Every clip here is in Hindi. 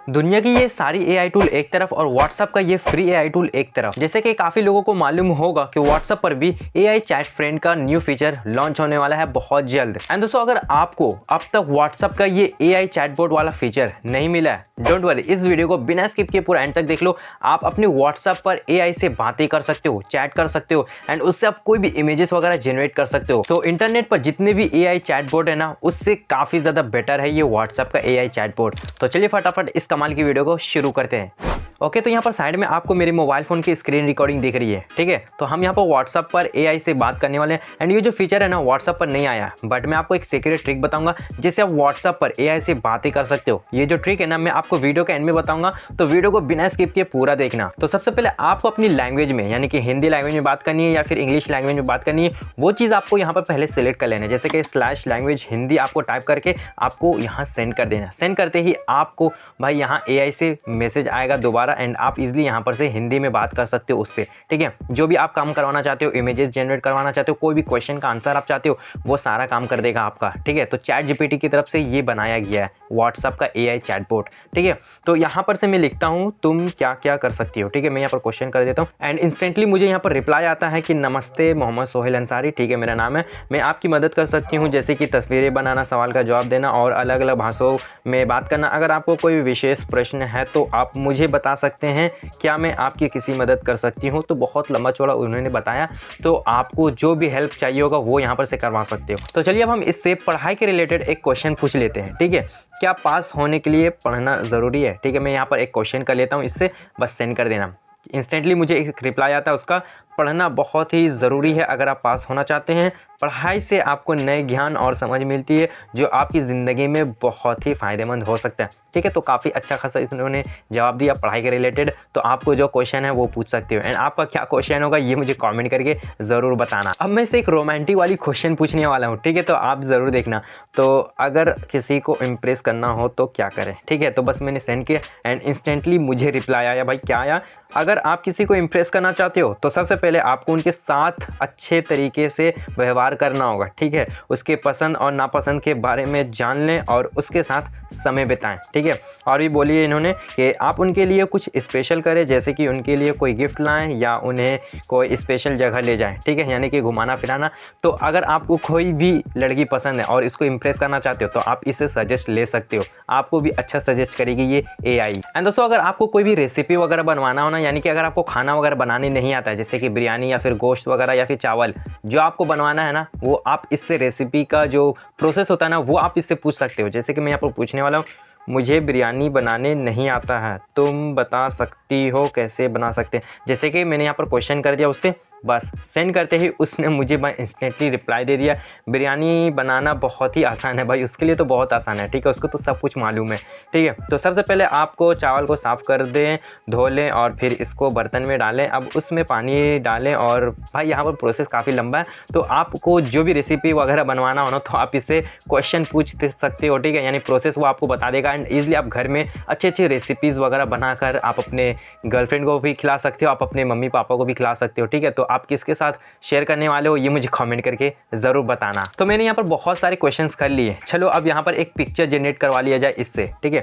दुनिया की ये सारी एआई टूल एक तरफ और व्हाट्सएप का ये फ्री एआई टूल एक तरफ। जैसे कि काफ़ी लोगों को मालूम होगा कि व्हाट्सएप पर भी एआई चैट फ्रेंड का न्यू फीचर लॉन्च होने वाला है बहुत जल्द। एंड दोस्तों, अगर आपको अब तक व्हाट्सएप का ये एआई चैटबॉट वाला फीचर नहीं मिला है, डोंट वरी, इस वीडियो को बिना स्किप किए पूरा एंड तक देख लो। आप अपने व्हाट्सएप पर एआई से बातें कर सकते हो, चैट कर सकते हो एंड उससे आप कोई भी इमेजेस वगैरह जनरेट कर सकते हो। तो इंटरनेट पर जितने भी एआई चैटबॉट है ना, उससे काफ़ी ज़्यादा बेटर है ये व्हाट्सएप का एआई चैटबॉट। तो चलिए फटाफट इस कमाल की वीडियो को शुरू करते हैं। ओके, तो यहाँ पर साइड में आपको मेरे मोबाइल फ़ोन की स्क्रीन रिकॉर्डिंग दिख रही है, ठीक है। तो हम यहाँ पर व्हाट्सएप पर एआई से बात करने वाले हैं एंड ये जो फीचर है ना व्हाट्सएप पर नहीं आया, बट मैं आपको एक सीक्रेट ट्रिक बताऊंगा जिससे आप व्हाट्सएप पर एआई से बातें कर सकते हो। ये जो ट्रिक है ना, मैं आपको वीडियो के एंड में बताऊंगा, तो वीडियो को बिना स्किप किए पूरा देखना। तो सबसे पहले आपको अपनी लैंग्वेज में, यानी कि हिंदी लैंग्वेज में बात करनी है या फिर इंग्लिश लैंग्वेज में बात करनी है, वो चीज़ आपको यहाँ पर पहले सेलेक्ट कर लेना है। जैसे कि /लैंग्वेज हिंदी आपको टाइप करके आपको यहाँ सेंड कर देना। सेंड करते ही आपको भाई यहाँ एआई से मैसेज आएगा दोबारा एंड आप इजीली यहाँ पर से हिंदी में बात कर सकते हो उससे, ठीक है। जो भी आप काम करवाना चाहते हो, इमेजेस जनरेट करवाना चाहते हो, कोई भी क्वेश्चन का आंसर आप चाहते हो, वो सारा काम कर देगा आपका, ठीक है। तो चैट जीपीटी की तरफ से ये बनाया गया है व्हाट्सएप का एआई चैटबॉट, ठीक है। तो यहाँ पर से मैं लिखता हूँ तुम क्या क्या कर सकती हो, ठीक है। मैं यहाँ पर क्वेश्चन कर देता हूँ एंड इंस्टेंटली मुझे यहाँ पर रिप्लाई आता है कि नमस्ते, मोहम्मद सोहेल अंसारी, ठीक है, मेरा नाम है, मैं आपकी मदद कर सकती हूँ जैसे कि तस्वीरें बनाना, सवाल का जवाब देना और अलग अलग भाषाओं में बात करना। अगर आपको कोई विशेष प्रश्न है तो आप मुझे बता सकते हैं, क्या मैं आपकी किसी मदद कर सकती हूँ। तो बहुत लंबा चौड़ा उन्होंने बताया, तो आपको जो भी हेल्प चाहिए होगा वो यहाँ पर से करवा सकते हो। तो चलिए अब हम इससे पढ़ाई के रिलेटेड एक क्वेश्चन पूछ लेते हैं, ठीक है। क्या पास होने के लिए पढ़ना ज़रूरी है, ठीक है। मैं यहाँ पर एक क्वेश्चन कर लेता हूँ, इससे बस सेंड कर देना। इंस्टेंटली मुझे एक रिप्लाई आता है उसका, पढ़ना बहुत ही ज़रूरी है अगर आप पास होना चाहते हैं। पढ़ाई से आपको नए ज्ञान और समझ मिलती है जो आपकी ज़िंदगी में बहुत ही फ़ायदेमंद हो सकता है, ठीक है। तो काफ़ी अच्छा खासा इन्होंने जवाब दिया पढ़ाई के रिलेटेड। तो आपको जो क्वेश्चन है वो पूछ सकते हो एंड आपका क्या क्वेश्चन होगा ये मुझे कमेंट करके ज़रूर बताना। अब मैं से एक रोमांटिक वाली क्वेश्चन पूछने वाला हूँ, ठीक है, तो आप ज़रूर देखना। तो अगर किसी को इम्प्रेस करना हो तो क्या करें, ठीक है। तो बस मैंने सेंड किया एंड इंस्टेंटली मुझे रिप्लाई आया। भाई क्या आया, अगर आप किसी को इम्प्रेस करना चाहते हो तो सबसे पहले आपको उनके साथ अच्छे तरीके से व्यवहार करना होगा, ठीक है। उसके पसंद और नापसंद के बारे में जान लें और उसके साथ समय बिताएं, ठीक है। और भी बोलिए इन्होंने कि आप उनके लिए कुछ स्पेशल करें, जैसे कि उनके लिए कोई गिफ्ट लाएं या उन्हें कोई स्पेशल जगह ले जाएं, ठीक है, यानी कि घुमाना फिराना। तो अगर आपको कोई भी लड़की पसंद है और इसको इम्प्रेस करना चाहते हो तो आप इसे सजेस्ट ले सकते हो, आपको भी अच्छा सजेस्ट करेगी ये एआई। एंड दोस्तों, अगर आपको कोई भी रेसिपी वगैरह बनवाना हो ना, यानी कि अगर आपको खाना वगैरह बनाने नहीं आता है, जैसे कि बिरयानी या फिर गोश्त वगैरह या फिर चावल, जो आपको बनवाना है ना, वो आप इससे रेसिपी का जो प्रोसेस होता है ना वो आप इससे पूछ सकते हो। जैसे कि मैं यहाँ पर पूछने वाला हूँ, मुझे बिरयानी बनाने नहीं आता है, तुम बता सकती हो कैसे बना सकते हैं। जैसे कि मैंने यहाँ पर क्वेश्चन कर दिया उससे, बस सेंड करते ही उसने मुझे इंस्टेंटली रिप्लाई दे दिया, बिरयानी बनाना बहुत ही आसान है। भाई उसके लिए तो बहुत आसान है, ठीक है, उसको तो सब कुछ मालूम है, ठीक है। तो सबसे पहले आपको चावल को साफ़ कर दें, धो लें और फिर इसको बर्तन में डालें। अब उसमें पानी डालें और भाई यहाँ पर प्रोसेस काफ़ी लंबा है। तो आपको जो भी रेसिपी वगैरह बनवाना हो ना, तो आप इससे क्वेश्चन पूछ सकते हो, ठीक है, यानी प्रोसेस वो आपको बता देगा एंड ईजिली आप घर में अच्छी अच्छी रेसिपीज़ वगैरह बनाकर आप अपने गर्लफ्रेंड को भी खिला सकते हो, आप अपने मम्मी पापा को भी खिला सकते हो, ठीक है। तो आप किसके साथ शेयर करने वाले हो ये मुझे कमेंट करके ज़रूर बताना। तो मैंने यहाँ पर बहुत सारे क्वेश्चंस कर लिए, चलो अब यहाँ पर एक पिक्चर जनरेट करवा लिया जाए इससे, ठीक है।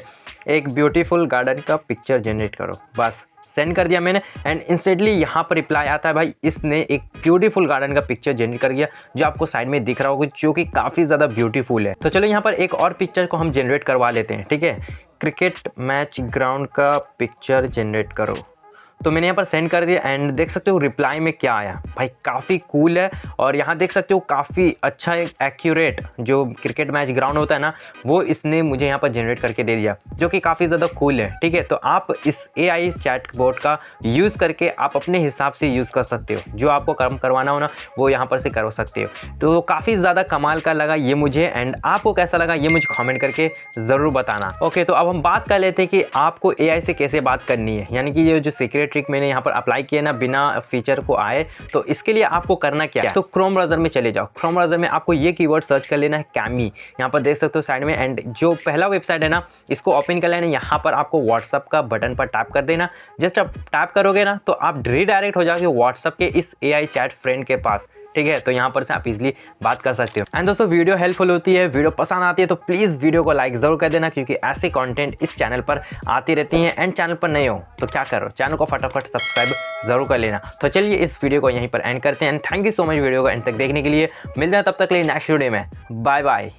एक ब्यूटीफुल गार्डन का पिक्चर जनरेट करो, बस सेंड कर दिया मैंने एंड इंस्टेंटली यहाँ पर रिप्लाई आता है, भाई इसने एक ब्यूटीफुल गार्डन का पिक्चर जनरेट कर दिया जो आपको साइड में दिख रहा होगा, जो कि काफ़ी ज़्यादा ब्यूटीफुल है। तो चलो यहाँ पर एक और पिक्चर को हम जनरेट करवा लेते हैं, ठीक है। क्रिकेट मैच ग्राउंड का पिक्चर जनरेट करो। तो मैंने यहाँ पर सेंड कर दिया एंड देख सकते हो रिप्लाई में क्या आया, भाई काफ़ी कूल है। और यहाँ देख सकते हो काफ़ी अच्छा एक्यूरेट जो क्रिकेट मैच ग्राउंड होता है ना, वो इसने मुझे यहाँ पर जनरेट करके दे दिया, जो कि काफ़ी ज़्यादा कूल है, ठीक है। तो आप इस एआई चैटबॉट का यूज़ करके आप अपने हिसाब से यूज़ कर सकते हो, जो आपको काम करवाना हो ना वो यहाँ पर से कर सकते हो। तो काफ़ी ज़्यादा कमाल का लगा ये मुझे एंड आपको कैसा लगा ये मुझे कमेंट करके ज़रूर बताना। ओके, तो अब हम बात कर लेते हैं कि आपको एआई से कैसे बात करनी है, यानी कि ये जो सीक्रेट ट्रिक मैंने यहाँ पर अप्लाई किया ना बिना फीचर को आए। तो इसके लिए आपको करना क्या है, तो क्रोम ब्राउज़र में चले जाओ। क्रोम ब्राउज़र में आपको ये कीवर्ड सर्च कर लेना है कैमी, यहाँ पर देख सकते हो साइड में, एंड जो पहला वेबसाइट है ना इसको ओपन कर लेना। यहाँ पर आपको व्हाट्सअप का बटन पर टैप कर देना। जस्ट आप टैप करोगे ना तो आप रीडायरेक्ट हो जाओगे व्हाट्सअप के इस एआई चैट फ्रेंड के पास, ठीक है, तो यहाँ पर से आप इजीली बात कर सकते हो। एंड दोस्तों वीडियो हेल्पफुल होती है, वीडियो पसंद आती है तो प्लीज़ वीडियो को लाइक ज़रूर कर देना, क्योंकि ऐसे कंटेंट इस चैनल पर आती रहती हैं। एंड चैनल पर नए हो तो क्या करो, चैनल को फटाफट सब्सक्राइब जरूर कर लेना। तो चलिए इस वीडियो को यहीं पर एंड करते हैं। And thank you so much video को एंड तक देखने के लिए। मिलते हैं तब तक के लिए नेक्स्ट वीडियो में। Bye bye.